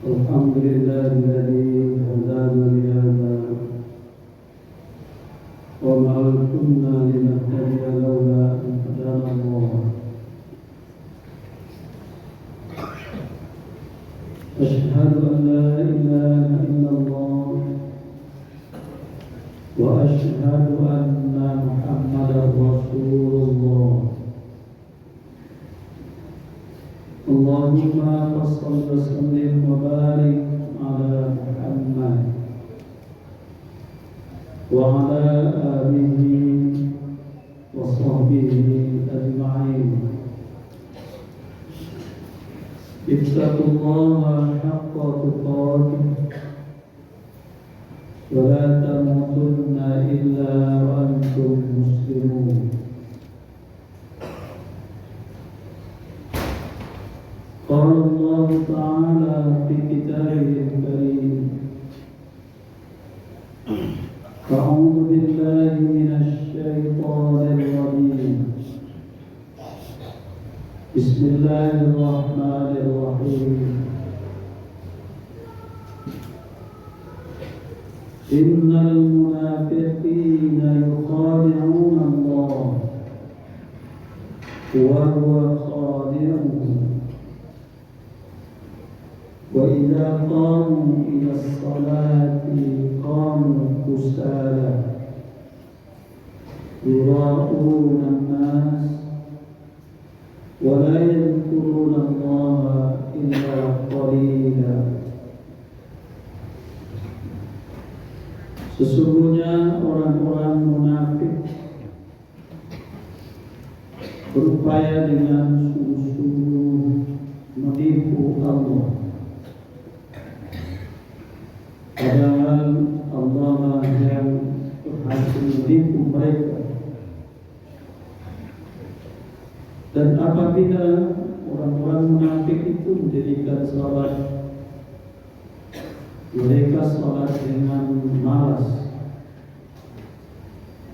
الحمد لله الذي هدانا لهذا وما كنا لنهتدي لولا أن هدانا الله. أشهد أن لا إله إلا الله وأشهد أن محمدا رسول الله. اللهم صل وسلم وبارك على محمد وعلى آله وصحبه أجمعين. اتقوا الله حق تقاته ولا تموتن إلا وأنتم مسلمون. قال الله تعالى في كتابه الكريم: أعوذ بالله من الشيطان الرجيم. بسم الله الرحمن الرحيم. إن المنافقين يخادعون الله وهو خادعهم وإذا قاموا إلى الصلاة قاموا كسالى يراءون الناس ولا يذكرون الله إلا قليلا. Sesungguhnya orang-orang munafik berupaya dengan sungguh-sungguh menipu Allah, padahal Allah yang berhasil menipu mereka. Dan apabila orang-orang munafik itu mendirikan salat, mereka salat dengan malas,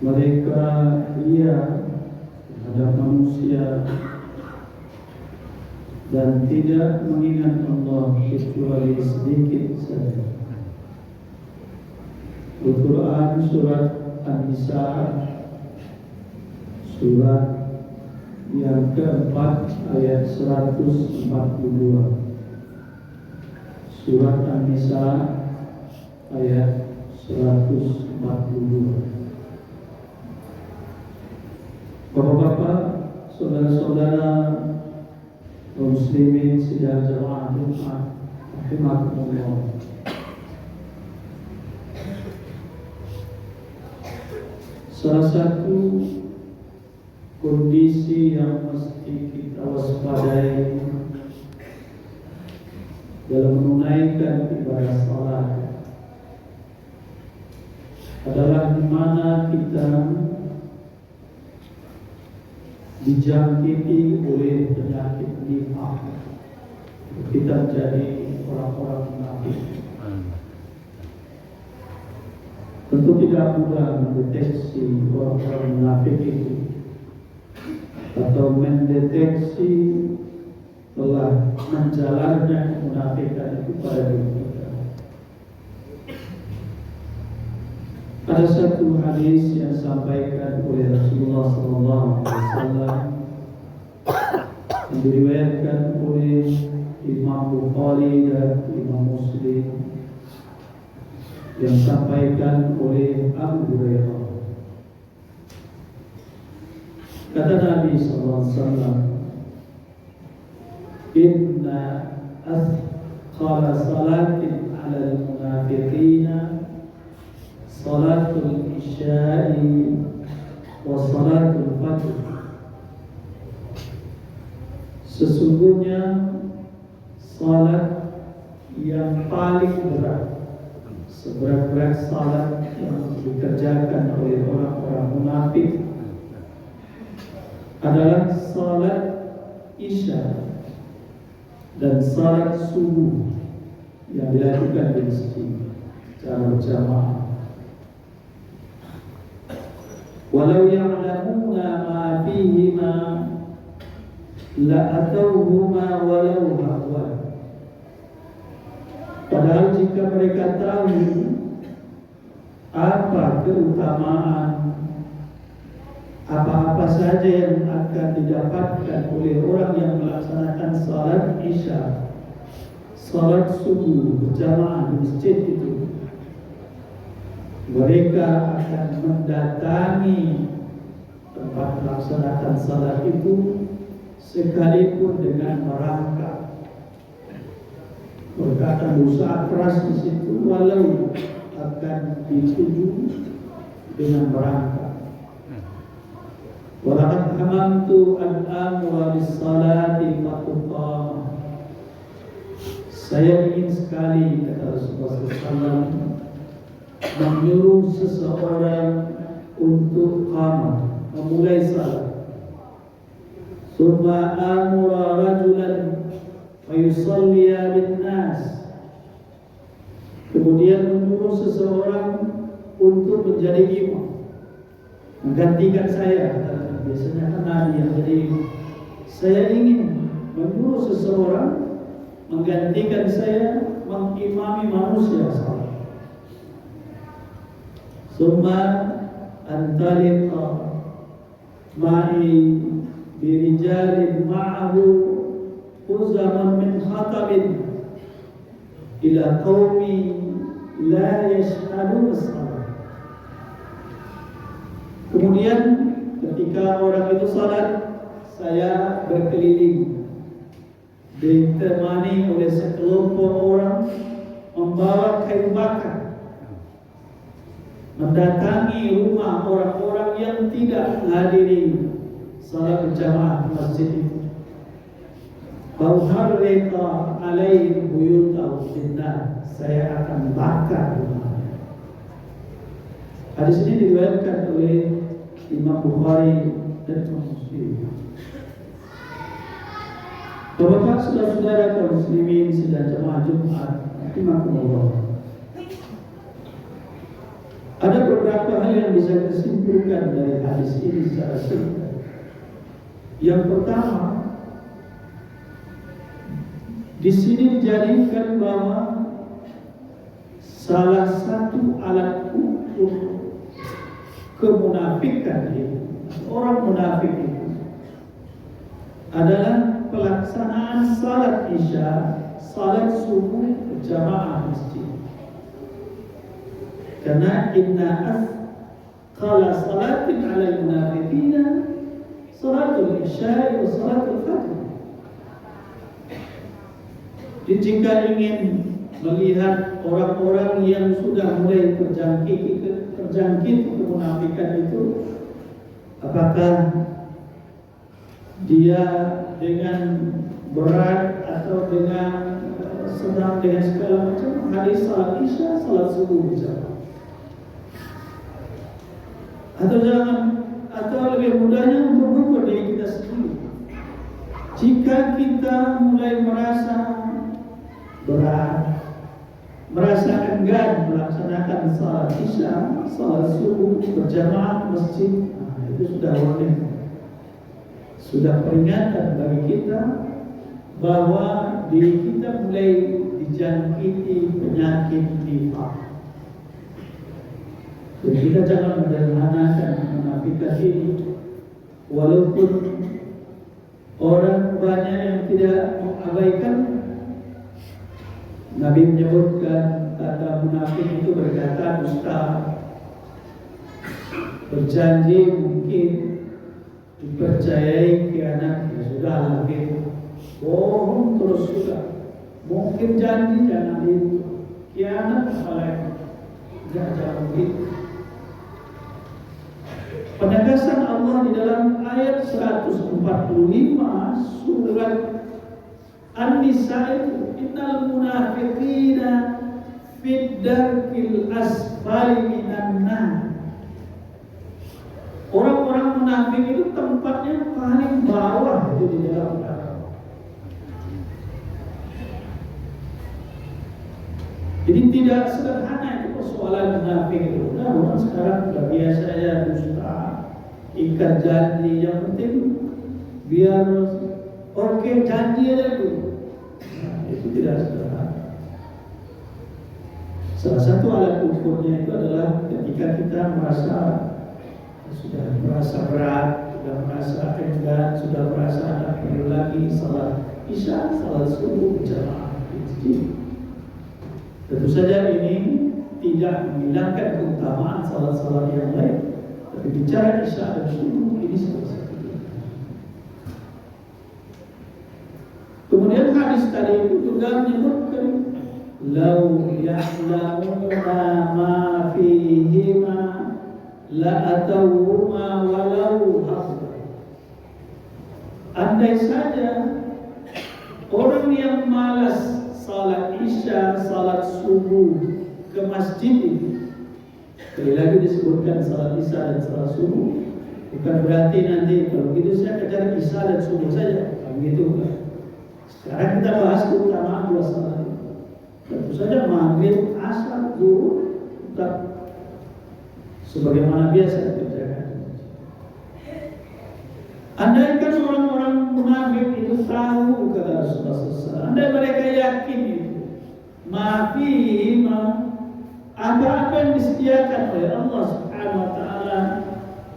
mereka ria terhadap manusia dan tidak mengingat Allah kecuali sedikit saja. Al-Quran surat An-Nisa surat yang keempat ayat 142. Surat An-Nisa ayat 142. Bapak-bapak, saudara-saudara muslimin sidang jemaah Jumat rahimakumullah. Salah satu kondisi yang mesti kita waspadai dalam menunaikan ibadah salat adalah di mana kita dijangkiti oleh penyakit nifaq. Kita jadi orang-orang munafik. Tentu tidak mudah mendeteksi orang-orang munafik itu atau mendeteksi telah menjalannya kemunafikan itu pada diri kita. Ada satu hadis yang disampaikan oleh Rasulullah SAW yang diriwayatkan oleh Imam Bukhari dan Imam Muslim, yang disampaikan oleh Abu Hurairah. Kata Nabi SAW, Inna athqala salatin ala al-munafiqina salatul isya'i wa salatul fajr. Sesungguhnya salat yang paling berat, seberat-berat salat yang dikerjakan oleh orang-orang munafik adalah salat isya dan salat subuh yang dilakukan di masjid secara berjamaah. Walau ya'lamuna ma fihima la atauhuma walau hawa. Padahal jika mereka tahu apa keutamaan apa-apa saja yang akan didapatkan oleh orang yang melaksanakan salat Isya, salat subuh berjamaah di masjid itu, mereka akan mendatangi tempat melaksanakan salat itu sekalipun dengan merangkak. Mereka akan berusaha keras di situ walau akan dituju dengan merangkak. Walaqad hamantu an amura bis-salati fatuqam. Saya ingin sekali, kata Rasulullah SAW, menyuruh seseorang untuk qamah, memulai salat. Summa amura rajulan fayusalliya bin-nas. Kemudian menyuruh seseorang untuk menjadi imam, menggantikan saya. Biasanya kan Nabi yang jadi imam. Saya ingin menyuruh seseorang menggantikan saya, mengimami manusia salat. Summa antaliqa ma'i birijalin ma'ahu uzaman min khatabin ila qaumi la yashhadun as-salat. Kemudian ketika orang itu salat, saya berkeliling ditemani oleh sekelompok orang membawa kayu bakar, mendatangi rumah orang-orang yang tidak menghadiri salat berjamaah di masjid itu. Fauharriqa alaihim buyutahum binnar. Saya akan bakar rumahnya. Hadis ini diriwayatkan oleh Imam Bukhari dan Imam Muslim. Bapak-bapak, saudara-saudara kaum muslimin sedang jemaah Jumat, rahimakumullah. Ada beberapa hal yang bisa disimpulkan dari hadis ini secara singkat. Yang pertama, di sini dijadikan bahwa salah satu alat ukur kemunafikan itu, orang munafik itu adalah pelaksanaan salat Isya, salat subuh berjamaah masjid. Karena inna asqala salatin 'alal munafiqina salatul Isya wa salatul Fajr. Jadi jika ingin melihat orang-orang yang sudah mulai terjangkit kemunafikan itu, apakah dia dengan berat atau dengan senang, dengan segala macam, hadis salat Isya, salat subuh berjamaah. Atau jangan, atau lebih mudahnya untuk mengukur diri kita sendiri. Jika kita mulai merasa berat, merasa enggan melaksanakan salat Isya, salat subuh berjamaah masjid, itu sudah warning, sudah peringatan bagi kita bahwa diri kita mulai dijangkiti penyakit nifaq. Dan kita jangan menderhanakan munafikat ini, walaupun orang banyak yang tidak mengabaikan. Nabi menyebutkan kata munafik itu berkata dusta, berjanji mungkin, dipercayai khianat, ya sudah lagi bohong terus sudah, mungkin janji jangan itu, khianat apalagi, jangan begitu. Penegasan Allah di dalam ayat 145 surat An-Nisa itu, innal munafiqina fid darkil asfali minan nar. Orang-orang munafik itu tempatnya paling bawah itu di dalam neraka. Jadi tidak sederhana itu persoalan munafik itu. Nah, orang sekarang sudah biasa ya dusta, ikat janji, yang penting biar oke janji aja dulu. Nah, itu tidak sederhana. Salah satu alat ukurnya itu adalah ketika kita sudah merasa berat, sudah merasa enggan, sudah merasa ada perlu lagi salat isya, salat subuh berjamaah. Tentu saja ini tidak menghilangkan keutamaan salat-salat yang lain, tapi bicara isya dan subuh ini salah satu. Kemudian hadis tadi itu juga menyebutkan lau ya'lamuna ma fihima la atawhuma walau hafza. Andai saja orang yang malas salat isya, salat subuh ke masjid ini, sekali lagi disebutkan salat isya dan salat subuh, bukan berarti nanti kalau begitu saya kejar isya dan subuh saja, begitu kan? Sekarang kita bahas keutamaan dua salat. Tentu saja maghrib, asar, zuhur tetap sebagaimana biasa dikerjakan. Andaikan orang-orang munafik itu tahu, kata Rasulullah SAW, andai mereka yakin itu apa-apa yang disediakan oleh Allah Subhanahu Wa Taala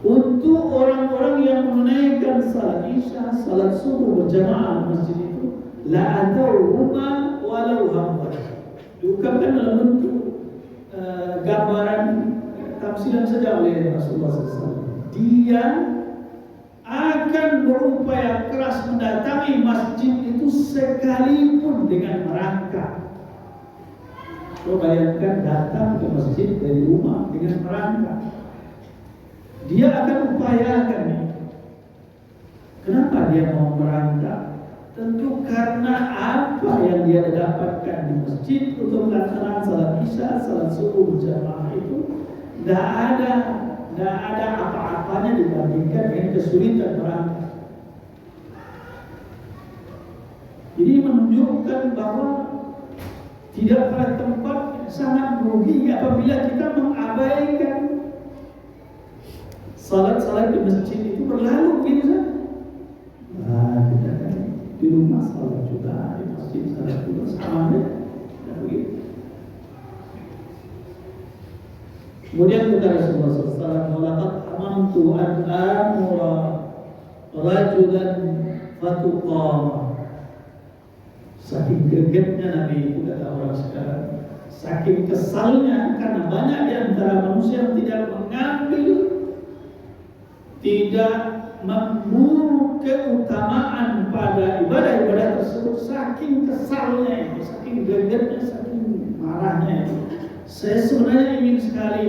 untuk orang-orang yang menunaikan salat isya, salat subuh berjamaah di masjid itu, la atauhuma walau hamdan. Diungkapkan dalam bentuk gambaran tafsiran saja oleh Rasulullah SAW. Dia akan berupaya keras mendatangi masjid itu sekalipun dengan merangkak. Coba bayangkan datang ke masjid dari rumah dengan merangkak. Dia akan upayakan itu. Kenapa dia mau merangkak? Tentu karena apa yang dia dapatkan di masjid untuk melaksanakan salat isya, salat subuh berjamaah itu tidak ada apa-apanya dibandingkan dengan kesulitan merangkak. Jadi menunjukkan bahwa tidak pada tempat sangat merugi apabila kita mengabaikan salat-salat di masjid itu berlalu gitu saja. Kita kan di rumah salat juga, di masjid salat juga sama ya. Begitu. Kemudian kata Rasulullah SAW, "Walaqad amantu an amura rajulan fatuqama." Saking gregetnya Nabi itu, kata orang sekarang, saking kesalnya karena banyak di antara manusia yang tidak mengambil, tidak memburu keutamaan pada ibadah-ibadah tersebut, saking kesalnya itu, saking gregetnya, saking marahnya itu. Saya sebenarnya ingin sekali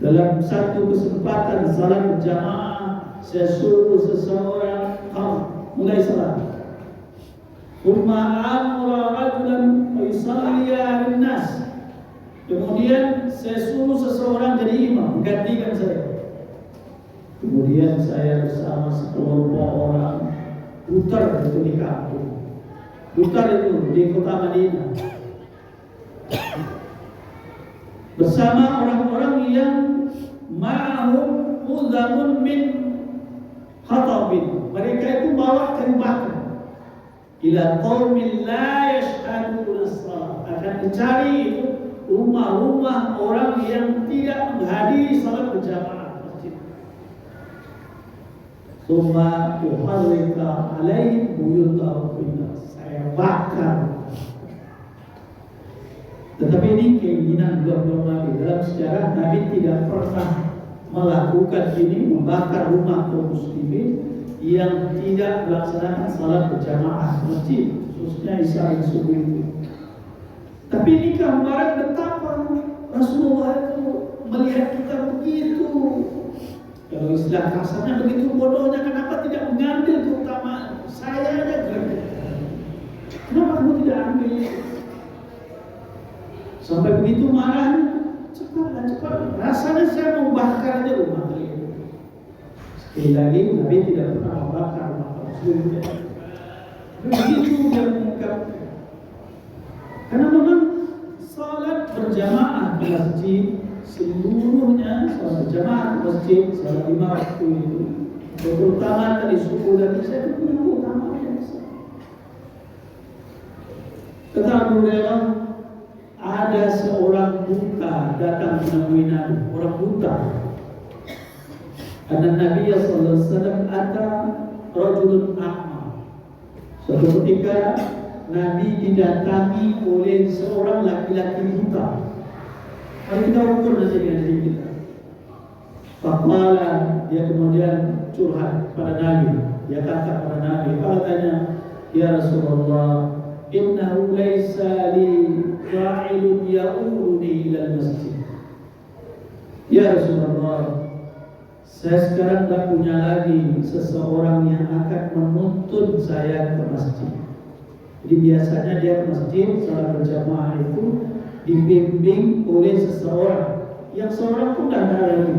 dalam satu kesempatan salat berjamaah, saya suruh seseorang mulai salat. Umma amra rajulan yusalliya linnas. Kemudian saya suruh seseorang jadi imam, menggantikan saya. Kemudian saya bersama sekelompok orang putar itu di kampung. Putar itu di kota Madinah. Bersama orang-orang yang ma'hum uzamun min khatabin. Mereka itu bawa kayu bakar. Ila qaumin la yashhaduna as-salat. Akan mencari itu rumah-rumah orang yang tidak menghadiri salat berjamaah masjid. Summa yuharrika alaihim buyutahum finnas. Saya bakar. Tetapi ini keinginan dua-dua Nabi. Dalam sejarah Nabi tidak pernah melakukan ini, membakar rumah kaum muslimin yang tidak melaksanakan salat berjamaah masjid, khususnya isya dan subuh itu. Tapi ini gambaran betapa Rasulullah itu melihat kita begitu, kalau istilah kasarnya begitu bodohnya, kenapa tidak mengambil keutamaan? Saya aja greget. Kenapa kamu tidak ambil? Sampai begitu marahnya, cepat. Rasanya saya mau bakar aja rumah kalian. Sekali lagi, Nabi tidak pernah membakar rumah muslim. Begitu dia mengungkapkan. Karena memang salat berjamaah di masjid seluruhnya, salat berjamaah di masjid, salat 5 waktu itu, terutama tadi subuh dan isya itu punya keutamaan yang besar. Kata Abu Hurairah, ada ada seorang buta datang menemui Nabi, orang buta. Karena Nabi sallallahu alaihi wasallam ada rajulun a'ma. Suatu ketika Nabi didatangi oleh seorang laki-laki buta. Mari kita ukur nanti dengan diri kita. Faqala, dia kemudian curhat pada Nabi. Dia kata pada Nabi, katanya, ya Rasulullah, innahu laysa li fa'ilun ya'uduni ilal masjid. Ya Rasulullah, saya sekarang tak punya lagi seseorang yang akan menuntun saya ke masjid. Jadi biasanya dia ke masjid, salat berjamaah itu dibimbing oleh seseorang, yang seorang pun tidak ada lagi.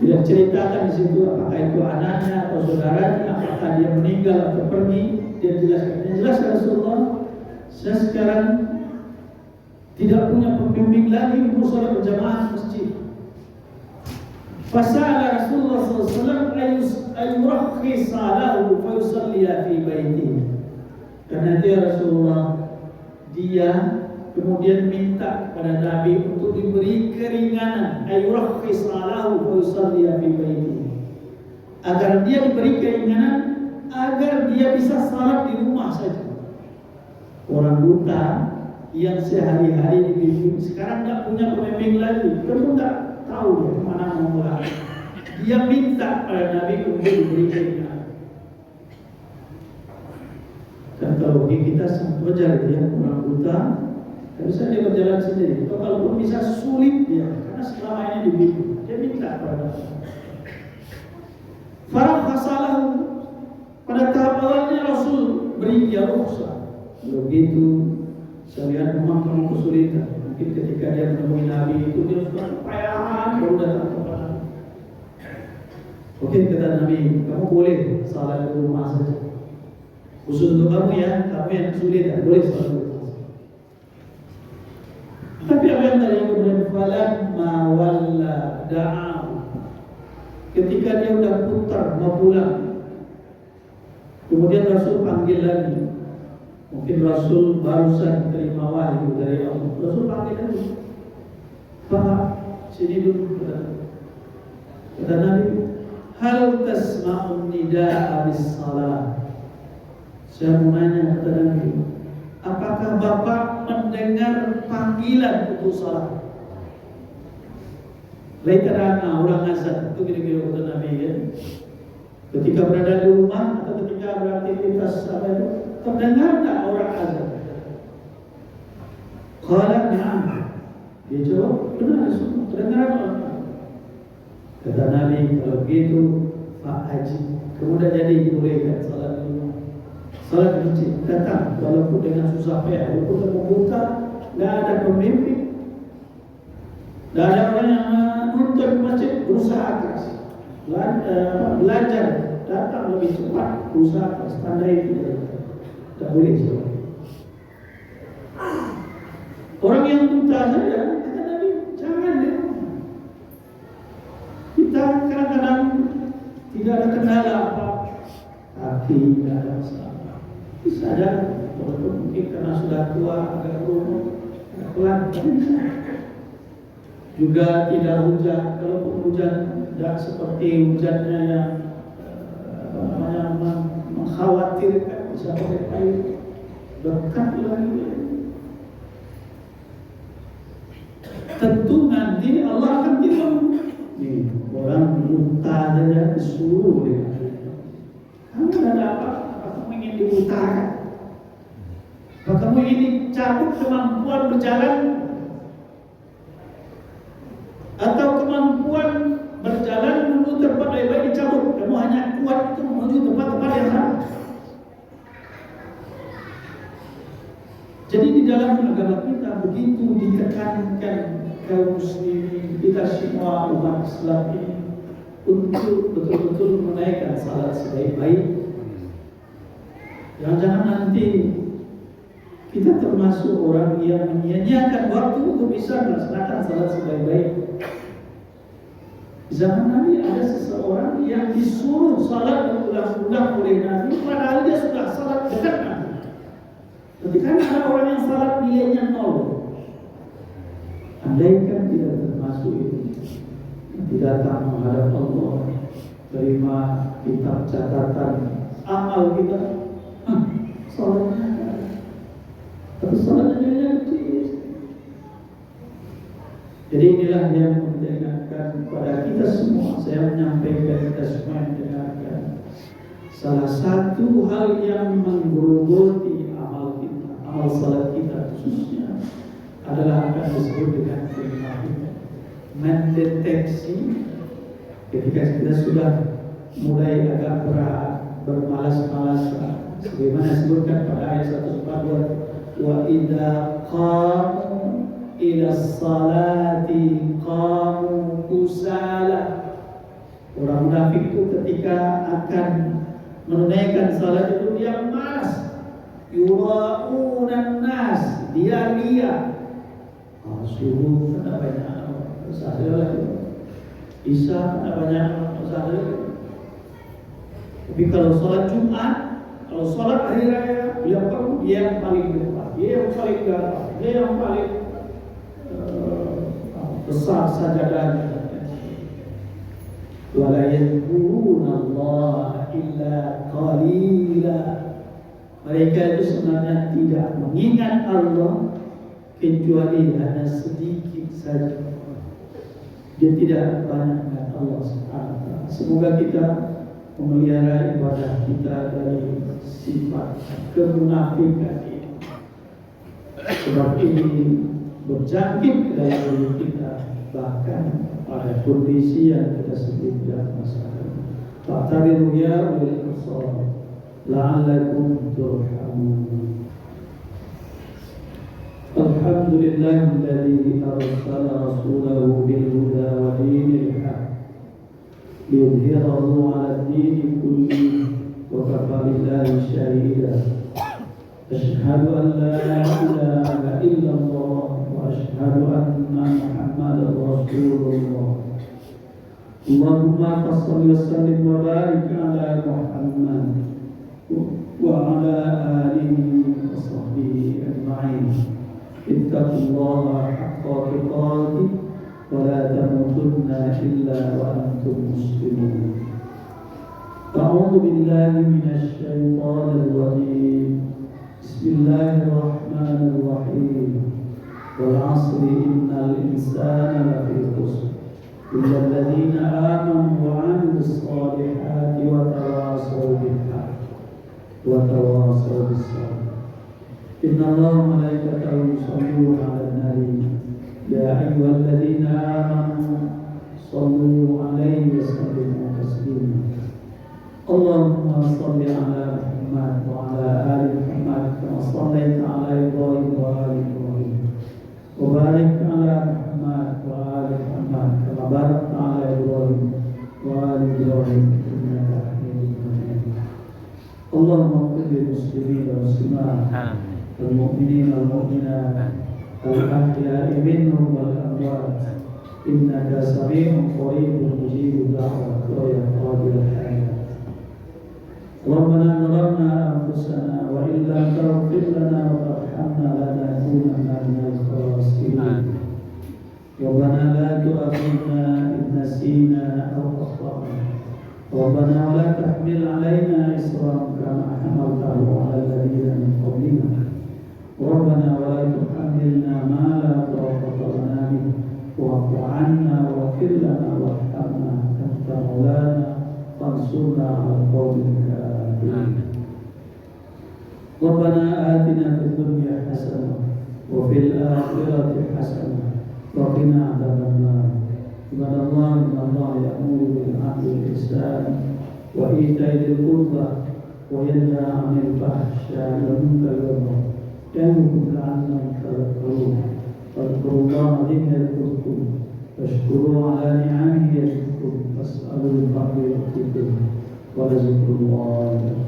Tidak ceritakan di situ apakah itu anaknya atau saudaranya, apakah dia meninggal atau pergi. Dia jelaskan. Yang jelas Rasulullah, saya sekarang tidak punya pembimbing lagi untuk salat berjamaah di masjid. Fasala Rasulullah SAW ayurakhis lahu fayusalliya fi baitihi. Karena dia Rasulullah, dia kemudian minta kepada Nabi untuk diberi keringanan, ayurakhis lahu fayusalliya fi baitihi, agar dia diberi keringanan, agar dia bisa salat di rumah saja. Orang buta yang sehari-hari dibimbing sekarang tidak punya pembimbing lagi, tentu tidak tahu dia kemana mau mulai. Dia minta pada Nabi untuk diberi keringanan. Dan kalau kita belajar dia orang buta, tidak bisa dia berjalan sendiri. Atau kalaupun bisa sulit dia, karena selama ini dibimbing. Dia minta pada Nabi. Farah masalah pada tahap awalnya Rasul beri dia rukhsah. Begitu saya lihat memang kamu kesulitan. Mungkin ketika dia menemui Nabi itu dia sudah kepayahan baru datang kepada Nabi. Oke, kata Nabi, kamu boleh salat di rumah saja. Khusus untuk kamu ya, kamu yang sulit tidak boleh salat di rumah. Tapi apa yang tadi kemudian falamma walla da'ahu. Ketika dia sudah putar mau pulang, kemudian Rasul panggil lagi. Mungkin Rasul barusan terima wahyu dari Allah. Rasul panggil lagi, Pak, sini dulu. Kata Nabi, hal tasma'un nida'a bis-salah. Saya mau nanya kepada Nabi, apakah Bapak mendengar panggilan untuk salat? Laitana orang azan, itu kira-kira kata Nabi ya. Ketika berada di rumah atau ketika beraktivitas apa itu, terdengar tak orang azan? Qala na'am. Dia jawab, benar, terdengar orang. Kata Nabi, kalau begitu fa'aji, kemudian jadi dibolehkan salat di rumah. Salat di masjid, datang walaupun dengan susah payah, walaupun kamu buta, tidak ada pemimpin, tidak ada orang yang menuntut masjid, berusaha keras, belajar, datang lebih cepat, berusaha keras, tanda itu tidak boleh jawab. Orang yang buta saja, kata Nabi, jangan deh. Kita kadang-kadang tidak ada kendala apa, kaki tidak ada masalah. Bisa ada, walaupun mungkin karena sudah tua, agak lumpuh, agak pelan. Juga tidak hujan, kalaupun hujan tidak seperti hujannya yang mengkhawatirkan, bisa pakai kayu dekat lagi. Tentu nanti Allah akan bilang, orang buta saja disuruh dia. Kamu ada apa? Kamu ingin dibutakan? Apa kamu ingin cabut kemampuan berjalan? Atau kemampuan berjalan menuju tempat baik-baik dicabut? Kamu hanya kuat itu menuju tempat-tempat yang salah. Jadi di dalam agama kita begitu ditekankan kaum muslimin, kita semua umat Islam ini untuk betul-betul menaikkan salat sebaik-baik. Jangan-jangan nanti kita termasuk orang yang menyia-nyiakan waktu untuk bisa melaksanakan salat sebaik-baik. Di zaman Nabi ada seseorang yang disuruh salat berulang-ulang oleh Nabi, padahal dia sudah salat dekat Nabi. Ketika ada orang yang salat nilainya 0, andaikan tidak termasuk itu, nanti datang menghadap Allah, terima kitab catatan amal kita, salatnya ada, tapi salatnya nilainya kecil. Jadi inilah yang mengingatkan kepada kita semua. Saya menyampaikan kita semua yang mendengarkan, salah satu hal yang menggerogoti amal kita, amal salat kita khususnya, adalah akan disebut dengan kemunafikan. Mendeteksi ketika kita sudah mulai agak berat, bermalas-malasan, sebagaimana disebutkan pada ayat 142, wa idza qamu ila salati qamu kusala. Orang munafik itu ketika akan menunaikan salat itu dia malas, yura'unan nas, dia subuh kena banyak usaha lagi, isya kena banyak usaha lagi. Tapi kalau sholat Jumat, kalau sholat hari raya, dia yang paling depan, dia yang paling gagah, dia yang paling besar sajadahnya. Wala yadhkuruna Allah illa qalila. Mereka itu sebenarnya tidak mengingat Allah kecuali hanya sedikit saja. Dia tidak banyak dengan Allah SWT. Semoga kita memelihara ibadah kita dari sifat kemunafikan ini. Sebab ini berjangkit ke dalam diri kita, bahkan pada kondisi yang kita sebut tidak masalah. Fa'tabiru ya ulil absar la'allakum turhamun. Alhamdulillahilladzi arsala rasulahu bil huda wa dinil haq liyudhhirahu 'ala ad-din kullihi wa kafa billahi shahida. Asyhadu an la ilaha illallah wa asyhadu anna Muhammadar Rasulullah. Allahumma shalli wa sallim wa barik 'ala Muhammad wa 'ala alihi wa sahbihi ajma'in. Ittaqullaha haqqa tuqatih wa la tamutunna illa wa antum muslimun. A'udzu billahi minasy syaithanir rajim. Bismillahirrahmanirrahim. Wal 'asri innal insana lafi khusr illa alladziina aamanu wa 'amilus shalihati wa tawassaw bil haqqi wa tawassaw bis sabr. Inna Allaha wa malaikatahu yusholluna 'alan nabi ya ayyuhalladzina amanu shallu 'alaihi wa sallimu taslima. Allahumma shalli 'ala Muhammad wa 'ala ali Muhammad kama shallaita 'ala Ibrahim wa ali Ibrahim wa barik 'ala Muhammad wa ali Muhammad kama barakta 'ala Ibrahim wa ali Ibrahim innaka Hamidum Majid. Allahumma ighfir lil muslimin wal muslimat, wal mu'minin wal mu'minat, al-ahya'i minhum wal amwat, innaka sami'un qaribun mujibud da'wat ya qadirul hajat. Rabbana zalamna anfusana wa in lam taghfir lana wa tarhamna lanakunanna minal khasirin. Rabbana la tu'akhidhna in nasina aw akhtana. Rabbana wa la tahmil 'alaina isran kama hamaltahu 'ala alladhina min qablina. Rabbana wa la tuhammilna ma la taqata lana bihi wa'fu 'anna waghfir lana warhamna anta maulana fansurna 'alal qawmil kafirin. Rabbana atina fid dunya hasanah wa fil akhirati hasanah wa qina adzabannar. Subhanallah, innallaha ya'muru bil 'adli wal ihsan wa ita'i dzil qurba wa yanha 'anil fahsya'i wal munkari wal baghi ya'idukum la'allakum tadhakkarun. Fadhkurullaha yadhkurkum washkuru 'ala ni'amihi yazidkum was'alul fadla yu'tikum wa lazikrullahi